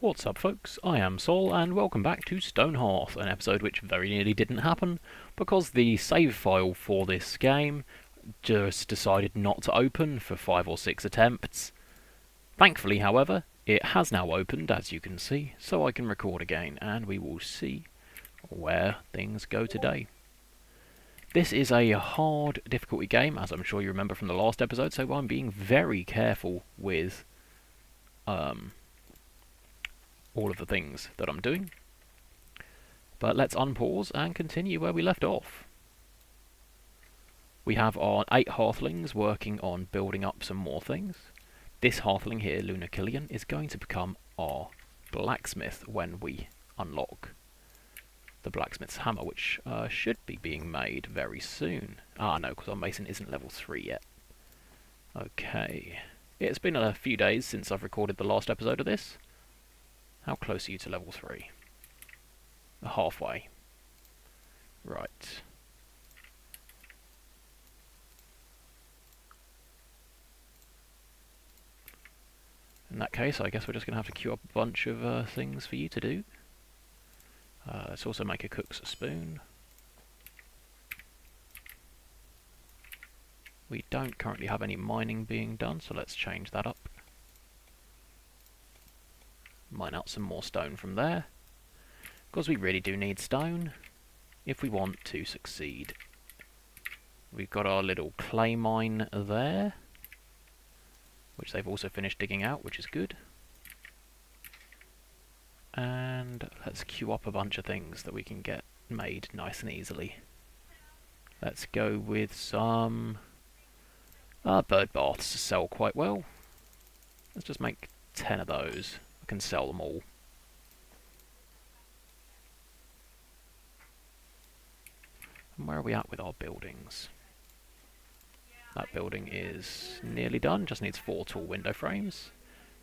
What's up folks, I am Sol and welcome back to Stonehearth, an episode which very nearly didn't happen because the save file for this game just decided not to open for 5 or 6 attempts. Thankfully, however, it has now opened, as you can see, so I can record again and we will see where things go today. This is a hard difficulty game, as I'm sure you remember from the last episode, so I'm being very careful with all of the things that I'm doing. But let's unpause and continue where we left off. We have our 8 Hearthlings working on building up some more things. This Hearthling here, Luna Killian, is going to become our Blacksmith when we unlock the Blacksmith's hammer, which should be being made very soon. Ah no, because our Mason isn't level 3 yet. Okay. It's been a few days since I've recorded the last episode of this. How close are you to level 3? Halfway. Right. In that case, I guess we're just going to have to queue up a bunch of things for you to do. Let's also make a cook's spoon. We don't currently have any mining being done, so let's change that up. Mine out some more stone from there, because we really do need stone if we want to succeed. We've got our little clay mine there, which they've also finished digging out, which is good. And let's queue up a bunch of things that we can get made nice and easily. Let's go with some bird baths sell quite well. Let's just make 10 of those. Can sell them all. And where are we at with our buildings? That building is nearly done, just needs 4 tall window frames.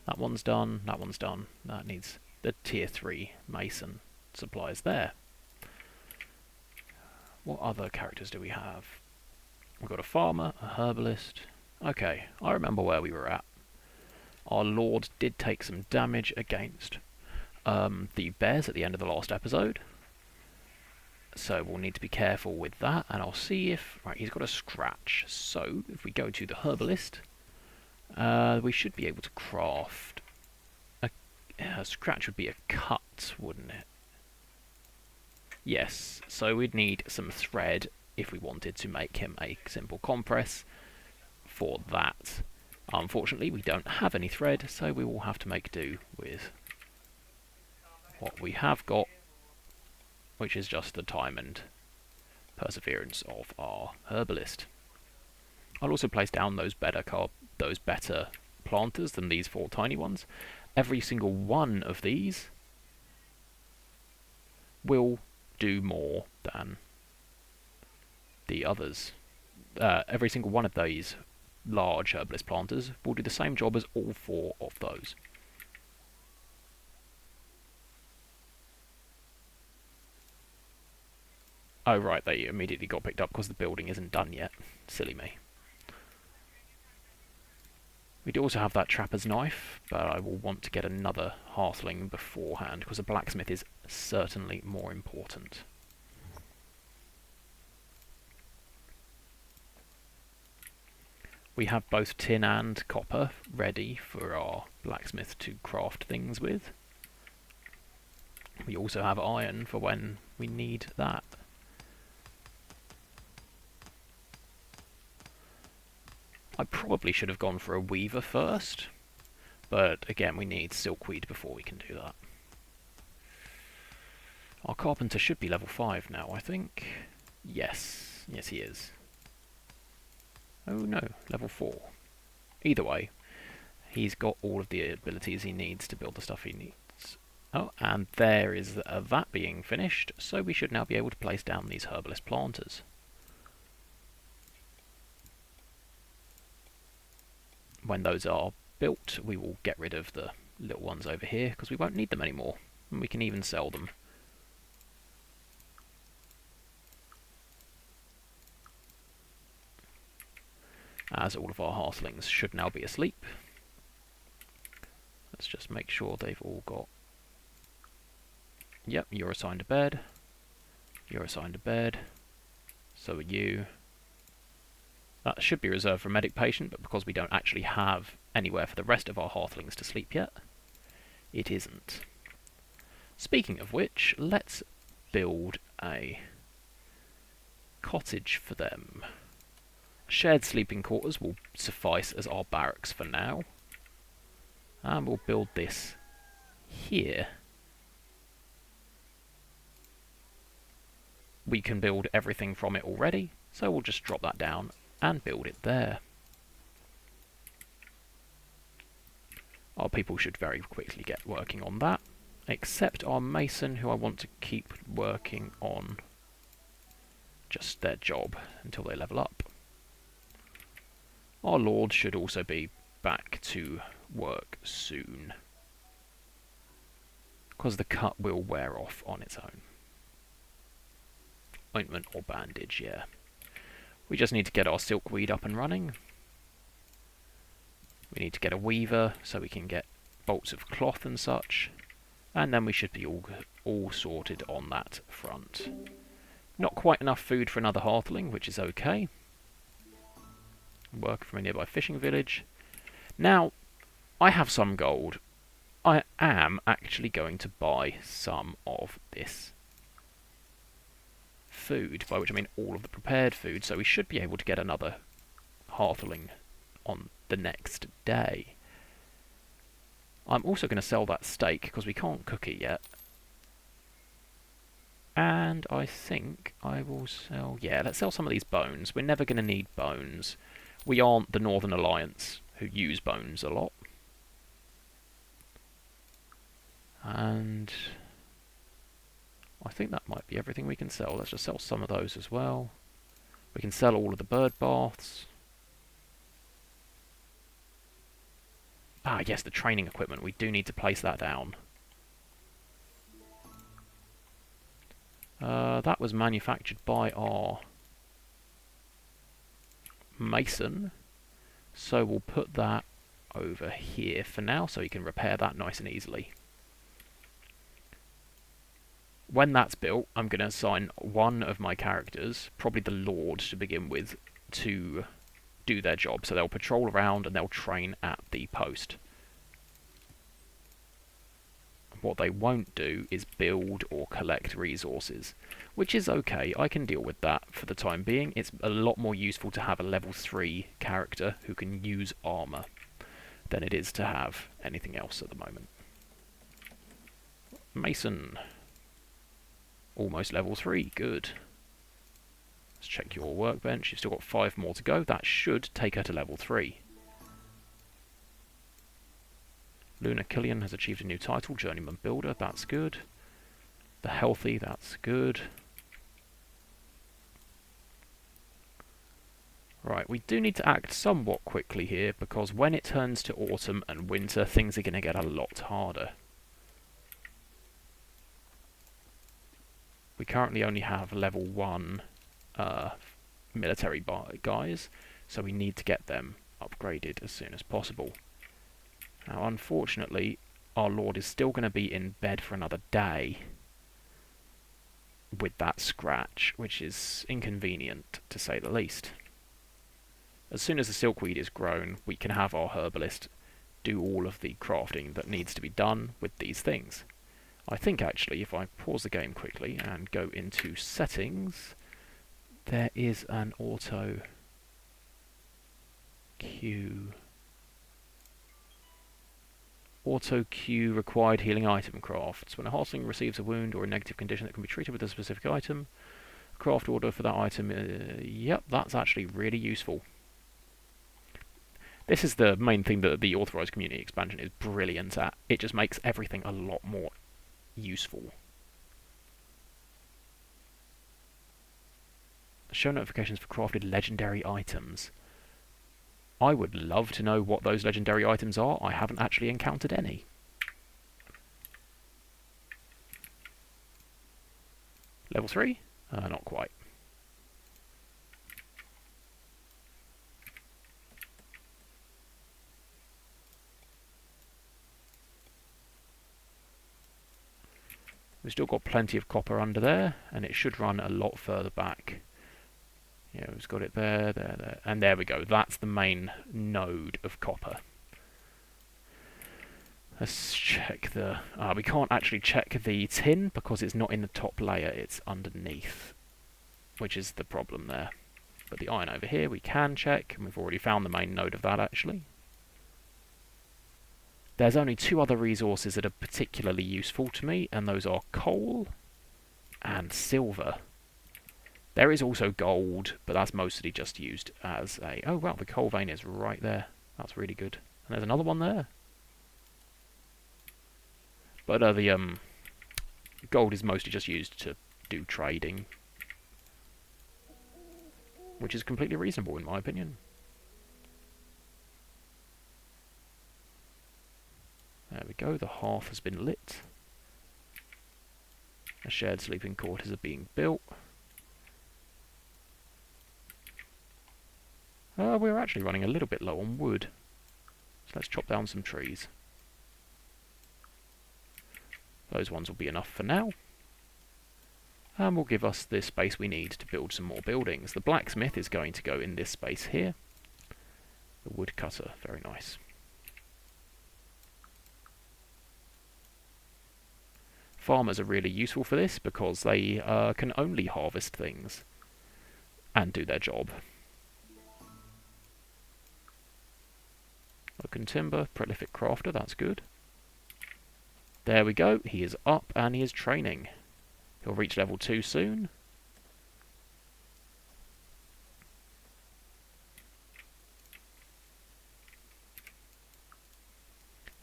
That one's done, that one's done. That needs the tier 3 mason supplies there. What other characters do we have? We've got a farmer, a herbalist. Okay, I remember where we were at. Our lord did take some damage against the bears at the end of the last episode. So we'll need to be careful with that. And I'll see if... Right, he's got a scratch. So if we go to the herbalist, we should be able to craft... A scratch would be a cut, wouldn't it? Yes, so we'd need some thread if we wanted to make him a simple compress for that. Unfortunately, we don't have any thread, so we will have to make do with what we have got, which is just the time and perseverance of our herbalist. I'll also place down those better planters than these 4 tiny ones. Every single one of these will do more than the others. Every single one of these large herbalist planters will do the same job as all 4 of those. Oh right, they immediately got picked up because the building isn't done yet. Silly me. We do also have that trapper's knife, but I will want to get another Hearthling beforehand because a blacksmith is certainly more important. We have both tin and copper ready for our blacksmith to craft things with. We also have iron for when we need that. I probably should have gone for a weaver first, but again we need silkweed before we can do that. Our carpenter should be level 5 now, I think. Yes, yes he is. Oh no, level 4. Either way, he's got all of the abilities he needs to build the stuff he needs. Oh, and there is that being finished, so we should now be able to place down these herbalist planters. When those are built, we will get rid of the little ones over here, because we won't need them anymore, and we can even sell them. As all of our Hearthlings should now be asleep. Let's just make sure they've all got Yep, you're assigned a bed. You're assigned a bed. So are you. That should be reserved for a medic patient, but because we don't actually have anywhere for the rest of our Hearthlings to sleep yet, it isn't. Speaking of which, let's build a cottage for them. Shared sleeping quarters will suffice as our barracks for now. And we'll build this here. We can build everything from it already, so we'll just drop that down and build it there. Our people should very quickly get working on that, except our mason, who I want to keep working on just their job until they level up. Our lord should also be back to work soon, because the cut will wear off on its own. Ointment or bandage, yeah. We just need to get our silkweed up and running. We need to get a weaver so we can get bolts of cloth and such, and then we should be all sorted on that front. Not quite enough food for another Hearthling, which is okay. Work from a nearby fishing village. Now, I have some gold. I am actually going to buy some of this food, by which I mean all of the prepared food, so we should be able to get another Hearthling on the next day. I'm also going to sell that steak, because we can't cook it yet. And I think I will sell... yeah, let's sell some of these bones. We're never going to need bones. We aren't the Northern Alliance, who use bones a lot. And I think that might be everything we can sell. Let's just sell some of those as well. We can sell all of the bird baths. Ah, yes, the training equipment. We do need to place that down. That was manufactured by our mason. So we'll put that over here for now, so he can repair that nice and easily. When that's built, I'm going to assign one of my characters, probably the Lord to begin with, to do their job. So they'll patrol around and they'll train at the post. What they won't do is build or collect resources, which is okay. I can deal with that for the time being. It's a lot more useful to have a level 3 character who can use armour than it is to have anything else at the moment. Mason. Almost level 3, good. Let's check your workbench. You've still got 5 more to go. That should take her to level 3. Luna Killian has achieved a new title, Journeyman Builder, that's good. The Healthy, that's good. Right, we do need to act somewhat quickly here, because when it turns to autumn and winter, things are going to get a lot harder. We currently only have level 1 military guys, so we need to get them upgraded as soon as possible. Now, unfortunately, our Lord is still going to be in bed for another day with that scratch, which is inconvenient, to say the least. As soon as the silkweed is grown, we can have our herbalist do all of the crafting that needs to be done with these things. I think, actually, if I pause the game quickly and go into settings, there is an auto queue. Auto queue required healing item crafts. When a Hearthling receives a wound or a negative condition that can be treated with a specific item, craft order for that item. Yep, that's actually really useful. This is the main thing that the authorized community expansion is brilliant at. It just makes everything a lot more useful. Show notifications for crafted legendary items. I would love to know what those legendary items are. I haven't actually encountered any. Level 3? Not quite. We've still got plenty of copper under there, and it should run a lot further back. Yeah, we've got it there, there, and there we go. That's the main node of copper. Let's check the... we can't actually check the tin because it's not in the top layer, it's underneath, which is the problem there. But the iron over here we can check, and we've already found the main node of that actually. There's only two other resources that are particularly useful to me, and those are coal and silver. There is also gold, but that's mostly just used as a... Oh wow, the coal vein is right there. That's really good. And there's another one there. But the gold is mostly just used to do trading, which is completely reasonable in my opinion. There we go, the hearth has been lit. The shared sleeping quarters are being built. We're actually running a little bit low on wood, so let's chop down some trees. Those ones will be enough for now, and will give us the space we need to build some more buildings. The blacksmith is going to go in this space here. The woodcutter, very nice. Farmers are really useful for this because they can only harvest things and do their job. Oak and timber, prolific crafter, that's good. There we go, he is up and he is training. He'll reach level 2 soon.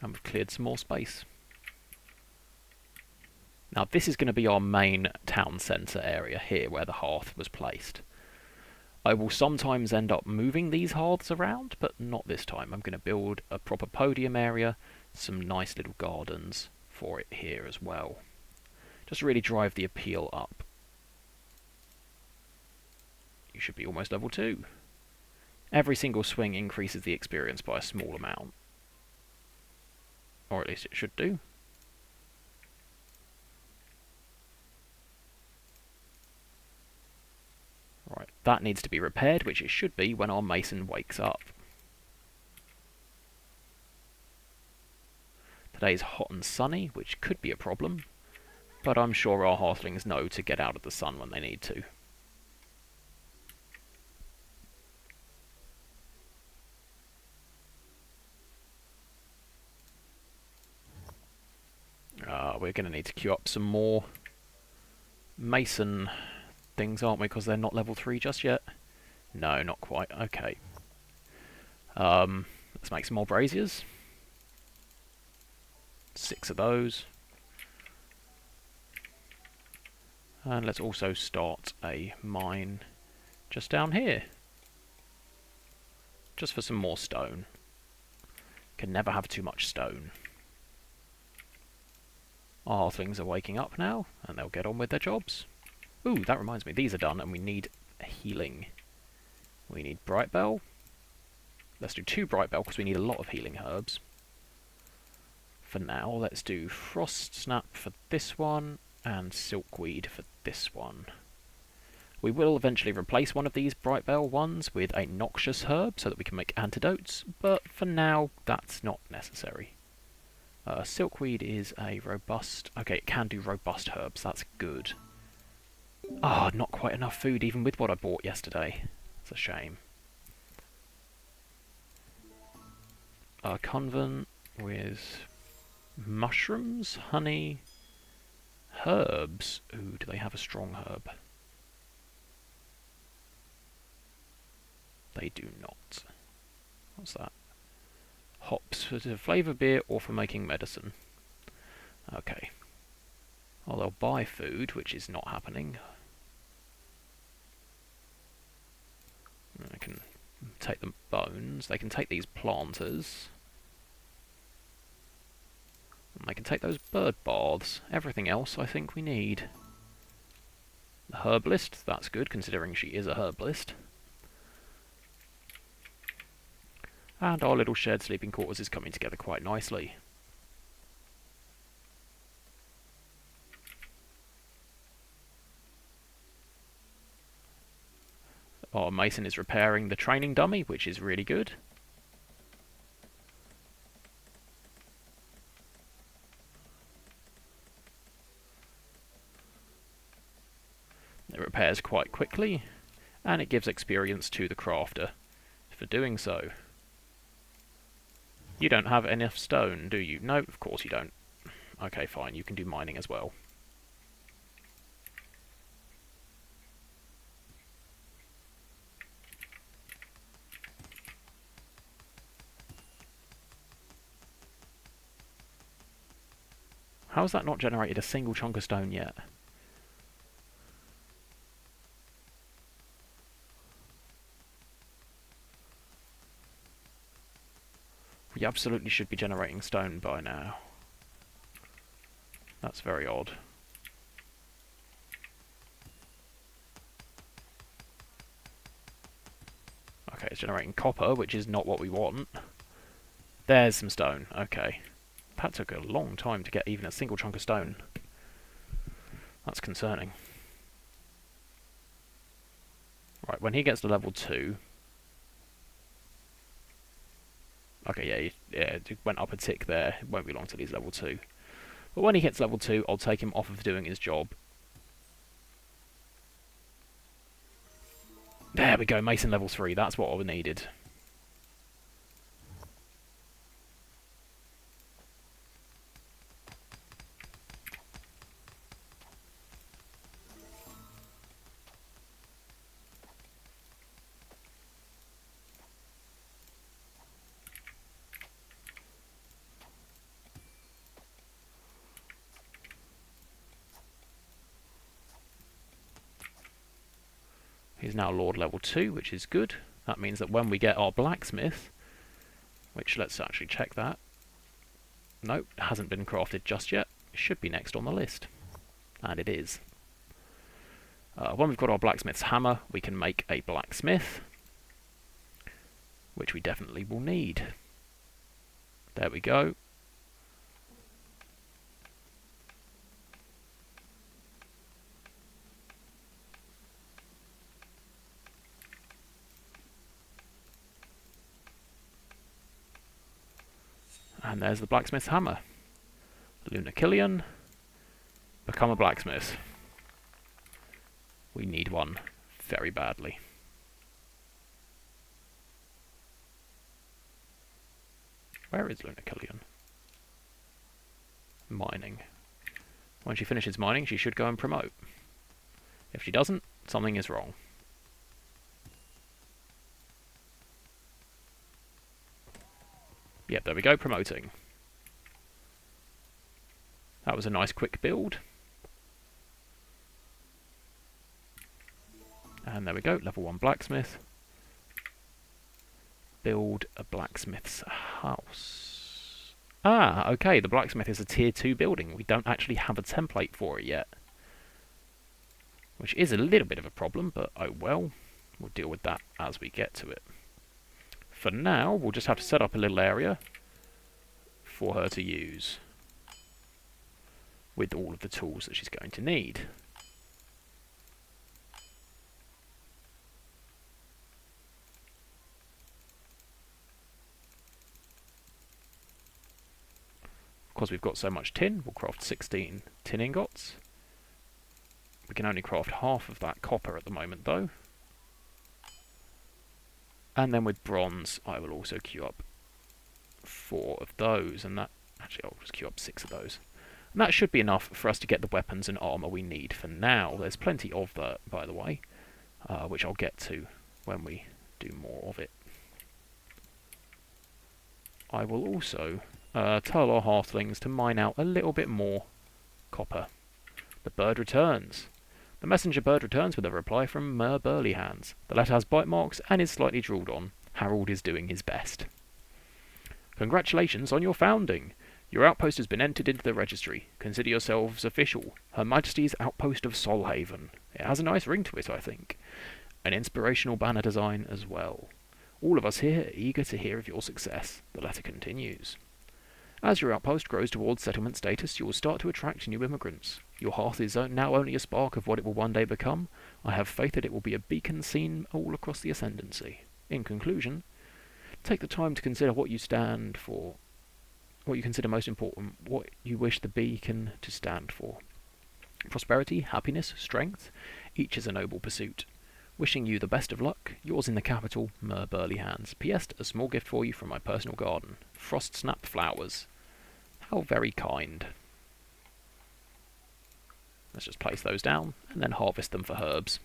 And we've cleared some more space. Now this is going to be our main town centre area here where the hearth was placed. I will sometimes end up moving these hearths around, but not this time. I'm going to build a proper podium area, some nice little gardens for it here as well. Just really drive the appeal up. You should be almost level 2. Every single swing increases the experience by a small amount. Or at least it should do. Right, that needs to be repaired, which it should be when our mason wakes up. Today's hot and sunny, which could be a problem, but I'm sure our Hearthlings know to get out of the sun when they need to. We're going to need to queue up some more mason things, aren't we? Because they're not level 3 just yet. No, not quite. Okay. Let's make some more braziers. 6 of those. And let's also start a mine just down here. Just for some more stone. Can never have too much stone. Our Hearthlings are waking up now, and they'll get on with their jobs. Ooh, that reminds me, these are done, and we need healing. We need Bright Bell. Let's do 2 Bright Bell, because we need a lot of healing herbs. For now, let's do Frost Snap for this one, and Silkweed for this one. We will eventually replace one of these Bright Bell ones with a noxious herb, so that we can make antidotes, but for now, that's not necessary. Silkweed is a robust... Okay, it can do robust herbs, that's good. Ah, not quite enough food even with what I bought yesterday. It's a shame. A convent with mushrooms, honey, herbs. Ooh, do they have a strong herb? They do not. What's that? Hops for to flavour beer or for making medicine. Okay. Oh, they'll buy food, which is not happening. I can take the bones. They can take these planters. And they can take those bird baths. Everything else I think we need. The herbalist, that's good considering she is a herbalist. And our little shared sleeping quarters is coming together quite nicely. Our mason is repairing the training dummy, which is really good. It repairs quite quickly, and it gives experience to the crafter for doing so. You don't have enough stone, do you? No, of course you don't. Okay, fine, you can do mining as well. How has that not generated a single chunk of stone yet? We absolutely should be generating stone by now. That's very odd. Okay, it's generating copper, which is not what we want. There's some stone. Okay. That took a long time to get even a single chunk of stone. That's concerning. Right, when he gets to level 2... Okay, yeah, it went up a tick there. It won't be long till he's level 2. But when he hits level 2, I'll take him off of doing his job. There we go, Mason level 3. That's what I needed. He's now Lord level 2, which is good. That means that when we get our Blacksmith, which let's actually check that. Nope, hasn't been crafted just yet. It should be next on the list. And it is. When we've got our Blacksmith's hammer, we can make a Blacksmith, which we definitely will need. There we go. And there's the Blacksmith's hammer. Lunakillion, become a blacksmith. We need one very badly. Where is Lunakillion? Mining. When she finishes mining, she should go and promote. If she doesn't, something is wrong. Yep, there we go, promoting. That was a nice quick build. And there we go, level 1 blacksmith. Build a blacksmith's house. Ah, okay, the blacksmith is a tier 2 building. We don't actually have a template for it yet. Which is a little bit of a problem, but oh well. We'll deal with that as we get to it. For now, we'll just have to set up a little area for her to use with all of the tools that she's going to need. Because we've got so much tin, we'll craft 16 tin ingots. We can only craft half of that copper at the moment though. And then with bronze, I will also queue up 4 of those, and that, actually I'll just queue up 6 of those. And that should be enough for us to get the weapons and armour we need for now. There's plenty of that, by the way, which I'll get to when we do more of it. I will also tell our Hearthlings to mine out a little bit more copper. The bird returns. The messenger bird returns with a reply from Mer Burleyhands. The letter has bite marks and is slightly drooled on. Harold is doing his best. Congratulations on your founding. Your outpost has been entered into the registry. Consider yourselves official. Her Majesty's Outpost of Solhaven. It has a nice ring to it, I think. An inspirational banner design as well. All of us here are eager to hear of your success. The letter continues. As your outpost grows towards settlement status, you will start to attract new immigrants. Your hearth is now only a spark of what it will one day become. I have faith that it will be a beacon seen all across the Ascendancy. In conclusion, take the time to consider what you stand for, what you consider most important, what you wish the beacon to stand for. Prosperity, happiness, strength, each is a noble pursuit. Wishing you the best of luck, yours in the capital, Mer Burley Hands. P.S. A small gift for you from my personal garden. Frost Snap flowers. How very kind. Let's just place those down and then harvest them for herbs.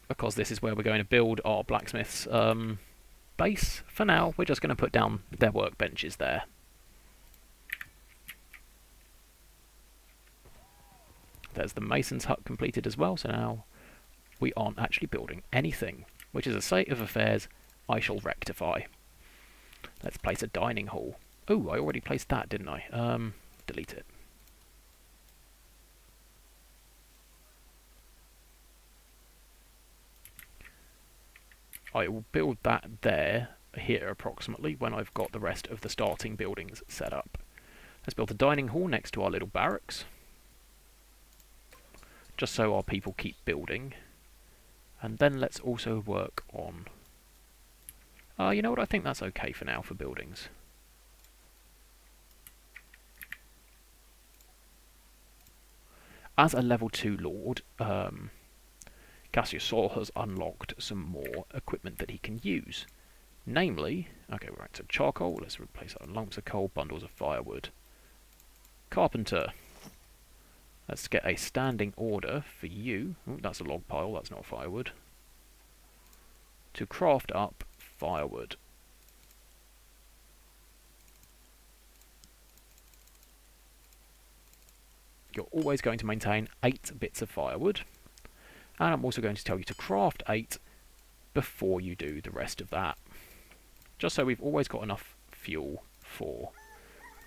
Because this is where we're going to build our blacksmith's base. For now, we're just going to put down their workbenches there. There's the mason's hut completed as well, so now we aren't actually building anything, which is a state of affairs I shall rectify. Let's place a dining hall. Oh, I already placed that, didn't I? Delete it. I will build that there, here approximately, when I've got the rest of the starting buildings set up. Let's build a dining hall next to our little barracks, just so our people keep building. And then let's also work on... you know what, I think that's okay for now for buildings. As a level 2 lord, Cassius Saul has unlocked some more equipment that he can use. Namely, okay, right, so charcoal, let's replace that with lumps of coal, bundles of firewood. Carpenter. Let's get a standing order for you. Ooh, that's a log pile, that's not firewood. To craft up firewood. You're always going to maintain 8 bits of firewood. And I'm also going to tell you to craft 8 before you do the rest of that. Just so we've always got enough fuel for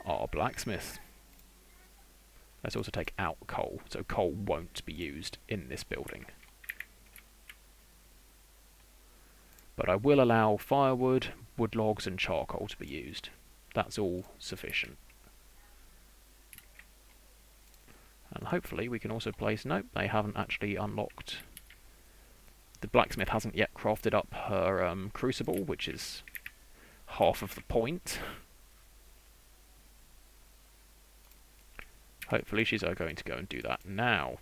our blacksmith. Let's also take out coal, so coal won't be used in this building. But I will allow firewood, wood logs and charcoal to be used. That's all sufficient. And hopefully we can also place... Nope, they haven't actually unlocked... The blacksmith hasn't yet crafted up her crucible, which is half of the point. Hopefully she's going to go and do that now.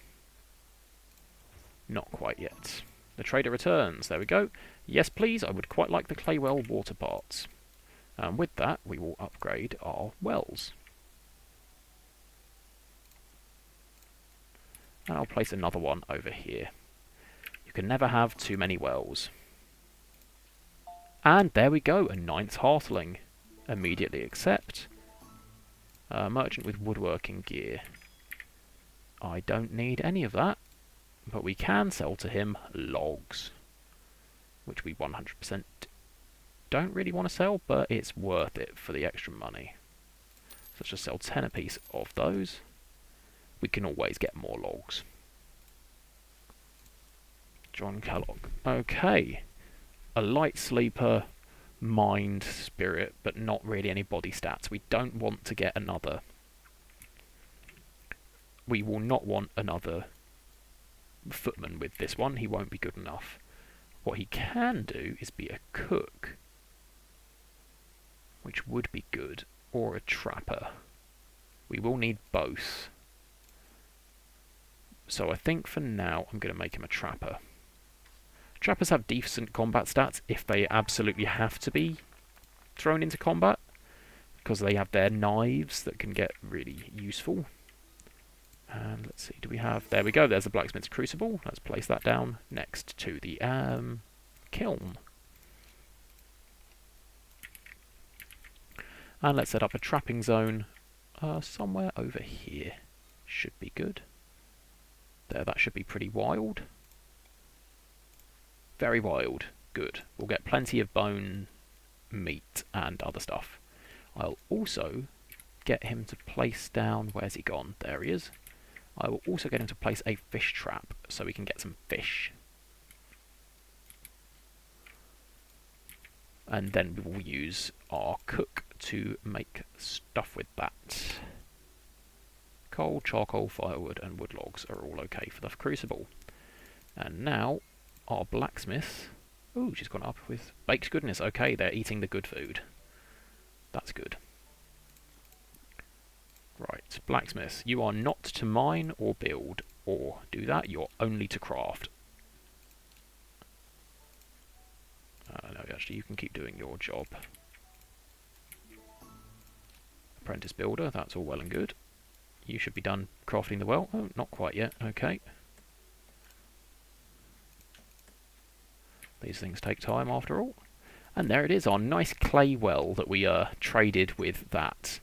Not quite yet. The trader returns. There we go. Yes, please. I would quite like the clay well water parts. And with that, we will upgrade our wells. And I'll place another one over here. You can never have too many wells. And there we go. A 9th Hearthling. Immediately accept. Merchant with woodworking gear. I don't need any of that, but we can sell to him logs, which we 100% don't really want to sell, but it's worth it for the extra money. So let's just sell 10 a piece of those. We can always get more logs. John Kellogg. Okay. A light sleeper, mind, spirit, but not really any body stats. We don't want to get another. We will not want another footman with this one. He won't be good enough. What he can do is be a cook, which would be good, or a trapper. We will need both. So I think for now I'm going to make him a trapper. Trappers have decent combat stats if they absolutely have to be thrown into combat, because they have their knives that can get really useful. And let's see, do we have... There we go, there's the blacksmith's crucible. Let's place that down next to the kiln. And let's set up a trapping zone somewhere over here. Should be good. There, that should be pretty wild. Very wild. Good. We'll get plenty of bone, meat, and other stuff. I'll also get him to place down... Where's he gone? There he is. I will also get him to place a fish trap so we can get some fish. And then we will use our cook to make stuff with that. Coal, charcoal, firewood and wood logs are all okay for the crucible. And now our blacksmith... Ooh, she's gone up with baked goodness. Okay, they're eating the good food. That's good. Right, blacksmith, you are not to mine or build or do that. You're only to craft. No, actually, you can keep doing your job. Apprentice builder, that's all well and good. You should be done crafting the well. Oh, not quite yet. Okay. These things take time after all. And there it is, our nice clay well that we traded with that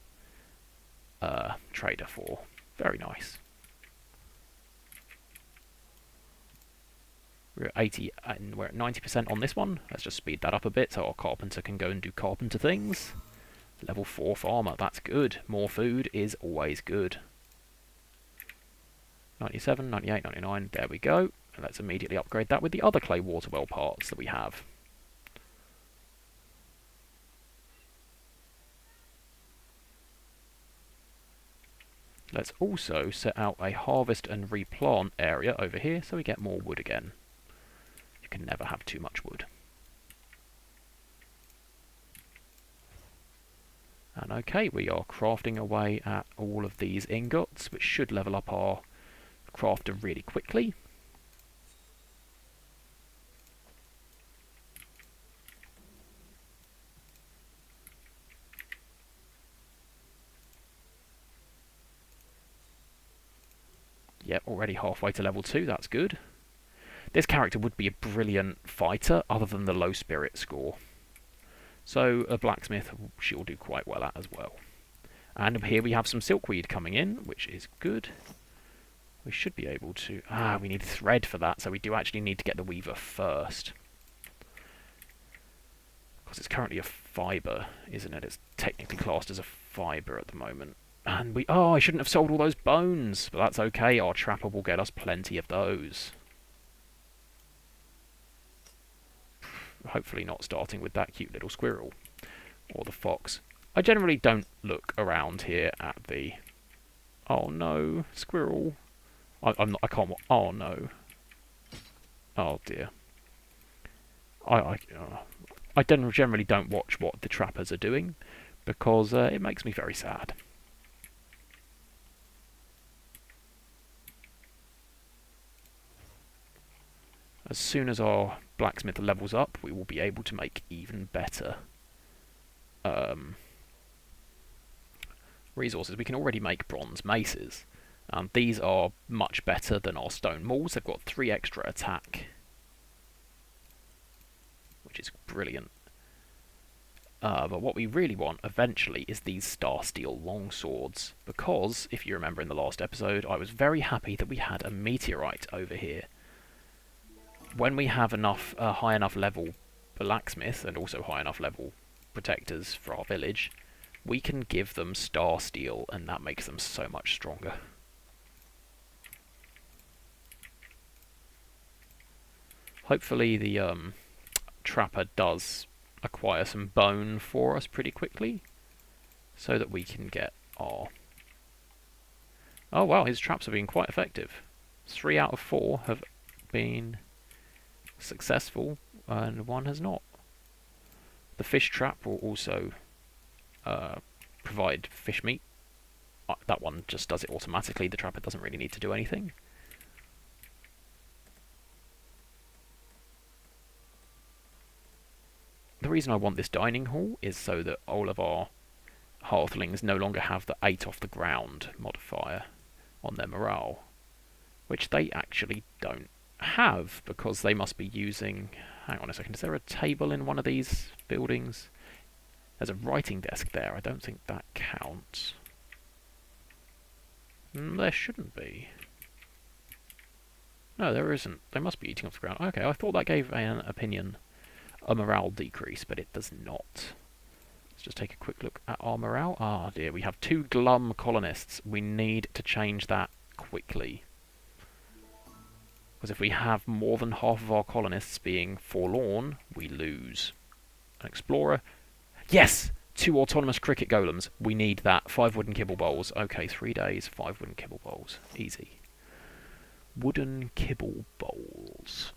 trader for. Very nice. We're at 80 and we're at 90% on this one. Let's just speed that up a bit so our carpenter can go and do carpenter things. Level 4 farmer, that's good. More food is always good. 97, 98, 99, there we go. And let's immediately upgrade that with the other clay water well parts that we have. Let's also set out a harvest and replant area over here so we get more wood again. You can never have too much wood. And okay, we are crafting away at all of these ingots, which should level up our crafter really quickly. Yep, already halfway to level 2, that's good. This character would be a brilliant fighter other than the low spirit score. So a blacksmith she'll do quite well at as well. And here we have some silkweed coming in, which is good. We should be able to... we need thread for that, so we do actually need to get the weaver first. Because it's currently a fibre, isn't it? It's technically classed as a fibre at the moment. And we... Oh, I shouldn't have sold all those bones! But that's okay, our trapper will get us plenty of those. Hopefully not starting with that cute little squirrel. Or the fox. I generally don't look around here at the... Oh no, squirrel. I'm not... I can't... Oh no. Oh dear. I generally don't watch what the trappers are doing, because it makes me very sad. As soon as our blacksmith levels up, we will be able to make even better resources. We can already make bronze maces. These are much better than our stone mauls. They've got 3 extra attack, which is brilliant. But what we really want eventually is these star steel longswords, because if you remember in the last episode, I was very happy that we had a meteorite over here. When we have enough high enough level blacksmith and also high enough level protectors for our village, we can give them star steel, and that makes them so much stronger. Hopefully the trapper does acquire some bone for us pretty quickly, so that we can get our... Oh wow, his traps have been quite effective. 3 out of 4 have been successful, and 1 has not. The fish trap will also provide fish meat. That one just does it automatically, the trapper doesn't really need to do anything. The reason I want this dining hall is so that all of our Hearthlings no longer have the 8 off the ground modifier on their morale, which they actually don't have, because they must be using... Hang on a second, is there a table in one of these buildings? There's a writing desk there, I don't think that counts. There shouldn't be. No, there isn't. They must be eating off the ground. Okay, I thought that gave an opinion a morale decrease, but it does not. Let's just take a quick look at our morale. Ah dear, we have 2 glum colonists. We need to change that quickly. Because if we have more than half of our colonists being forlorn, we lose. An explorer. Yes! 2 autonomous cricket golems. We need that. 5 wooden kibble bowls. Okay, 3 days, 5 wooden kibble bowls. Easy. Wooden kibble bowls.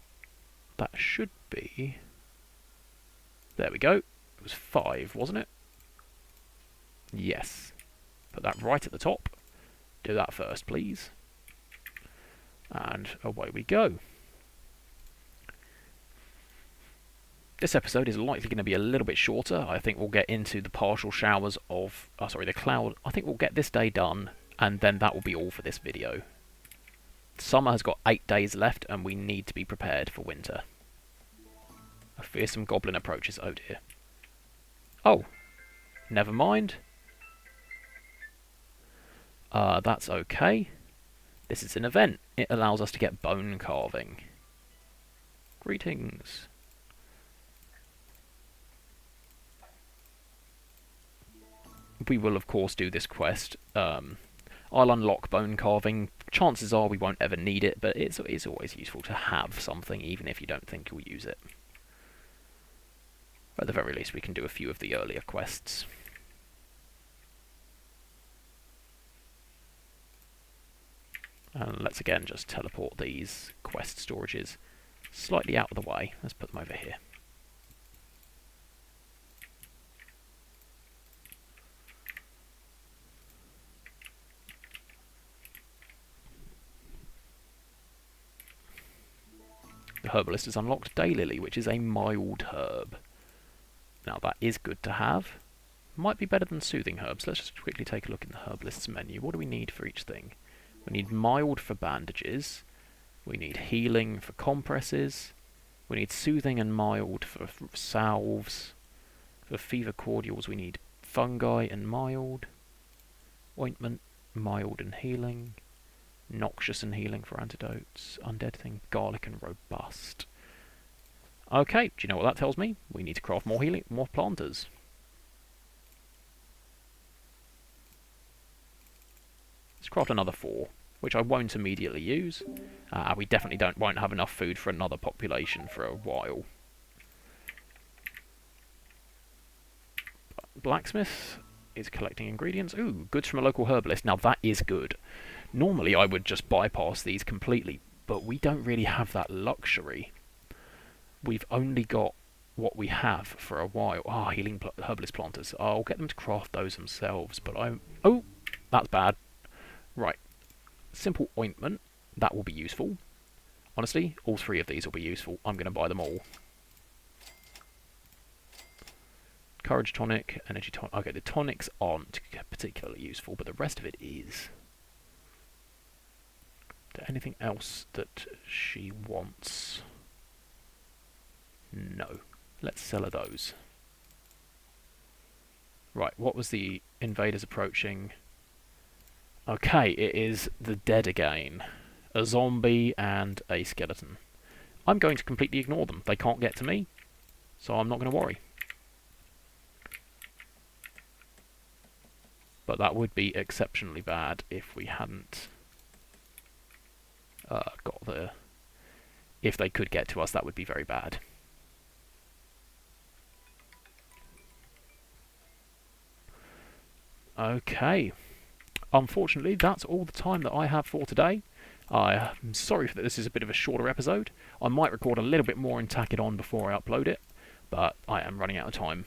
That should be... There we go. It was 5, wasn't it? Yes. Put that right at the top. Do that first, please. And away we go. This episode is likely going to be a little bit shorter. I think we'll get into the partial showers of... the cloud. I think we'll get this day done, and then that will be all for this video. Summer has got 8 days left, and we need to be prepared for winter. A fearsome goblin approaches. Oh dear. Oh. Never mind. That's okay. This is an event. It allows us to get bone carving. Greetings. We will, of course, do this quest. I'll unlock bone carving. Chances are we won't ever need it, but it's always useful to have something, even if you don't think you'll use it. At the very least, we can do a few of the earlier quests. And let's again just teleport these quest storages slightly out of the way. Let's put them over here. The herbalist has unlocked Daylily, which is a mild herb. Now that is good to have. Might be better than soothing herbs. Let's just quickly take a look in the herbalist's menu. What do we need for each thing? We need mild for bandages. We need healing for compresses. We need soothing and mild for salves. For fever cordials we need fungi and mild. Ointment, mild and healing. Noxious and healing for antidotes. Undead thing, garlic and robust. Okay, do you know what that tells me? We need to craft more healing, more planters. Let's craft another 4, which I won't immediately use. We definitely won't have enough food for another population for a while. Blacksmith is collecting ingredients. Ooh, goods from a local herbalist. Now that is good. Normally I would just bypass these completely, but we don't really have that luxury. We've only got what we have for a while. Ah, healing herbalist planters. I'll get them to craft those themselves, but oh, that's bad. Right. Simple ointment. That will be useful. Honestly, all 3 of these will be useful. I'm going to buy them all. Courage tonic, energy tonic. Okay, the tonics aren't particularly useful, but the rest of it is. Is there anything else that she wants? No. Let's sell her those. Right, what was the invaders approaching? Okay, it is the dead again. A zombie and a skeleton. I'm going to completely ignore them. They can't get to me, so I'm not going to worry. But that would be exceptionally bad if we hadn't got the... If they could get to us, that would be very bad. Okay. Unfortunately, that's all the time that I have for today. I'm sorry that this is a bit of a shorter episode. I might record a little bit more and tack it on before I upload it, but I am running out of time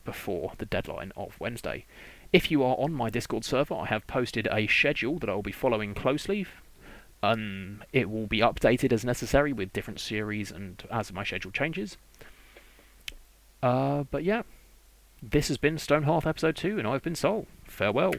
before the deadline of Wednesday. If you are on my Discord server, I have posted a schedule that I will be following closely. It will be updated as necessary with different series and as my schedule changes. But yeah, this has been Stonehearth Episode 2, and I've been Sol. Farewell.